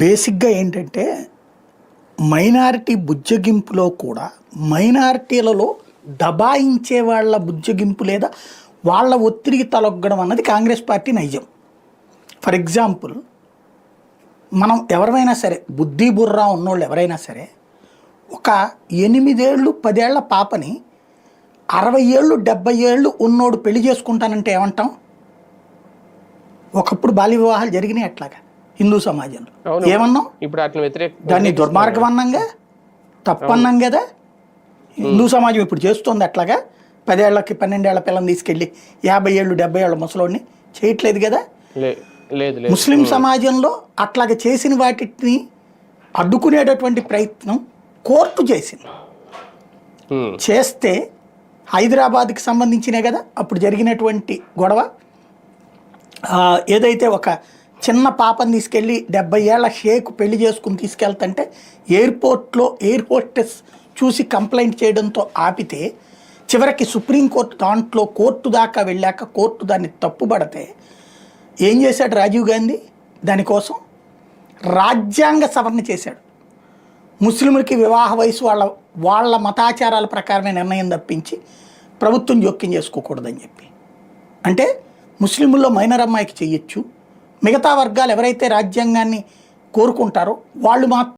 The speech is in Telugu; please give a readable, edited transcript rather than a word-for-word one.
బేసిక్గా ఏంటంటే మైనారిటీ బుజ్జగింపులో కూడా మైనారిటీలలో దబాయించే వాళ్ళ బుజ్జగింపు లేదా వాళ్ళ ఒత్తిడికి తలొగ్గడం అన్నది Congress party Nizam. For example, మనం ఎవరైనా సరే బుద్ధి బుర్రా ఉన్నోళ్ళు ఎవరైనా సరే ఒక 8 ఏళ్ళు 10 ఏళ్ల పాపని 60 ఏళ్ళు 70 ఏళ్ళు ఉన్నోడు పెళ్లి చేసుకుంటానంటే ఏమంటాం? ఒకప్పుడు బాల్య వివాహాలు జరిగినాయి అట్లాగా హిందూ సమాజంలో. ఏమన్నాం? ఇప్పుడు అట్లా దాన్ని దుర్మార్గం అన్నాంగా, తప్పన్నాం కదా. హిందూ సమాజం ఇప్పుడు చేస్తుంది అట్లాగా. 10 ఏళ్ళకి 12 ఏళ్ల పిల్లని తీసుకెళ్ళి 50 ఏళ్ళు 70 ఏళ్ళ ముసలోడిని చేయట్లేదు కదా. ముస్లిం సమాజంలో అట్లాగ చేసిన వాటిని అడ్డుకునేటటువంటి ప్రయత్నం కోర్టు చేసింది. చేస్తే హైదరాబాద్కి సంబంధించినే కదా అప్పుడు జరిగినటువంటి గొడవ. ఏదైతే ఒక చిన్న పాపని తీసుకెళ్ళి 70 ఏళ్ల షేక్ పెళ్లి చేసుకుని తీసుకెళ్తుంటే ఎయిర్పోర్ట్లో ఎయిర్ హోస్టెస్ చూసి కంప్లైంట్ చేయడంతో ఆపితే చివరికి సుప్రీంకోర్టు దాంట్లో కోర్టు దాకా వెళ్ళాక కోర్టు దాన్ని తప్పుపడితే ఏం చేశాడు రాజీవ్ గాంధీ? దానికోసం రాజ్యాంగ సవరణ చేశాడు. ముస్లింలకి వివాహ వయసు వాళ్ళ మతాచారాల ప్రకారమే నిర్ణయం తప్పించి ప్రభుత్వం జోక్యం చేసుకోకూడదని చెప్పి. అంటే ముస్లింల్లో మైనర్ అమ్మాయికి చెయ్యొచ్చు, మిగతా వర్గాలు ఎవరైతే రాజ్యాంగాన్ని కోరుకుంటారో వాళ్ళు మాత్రం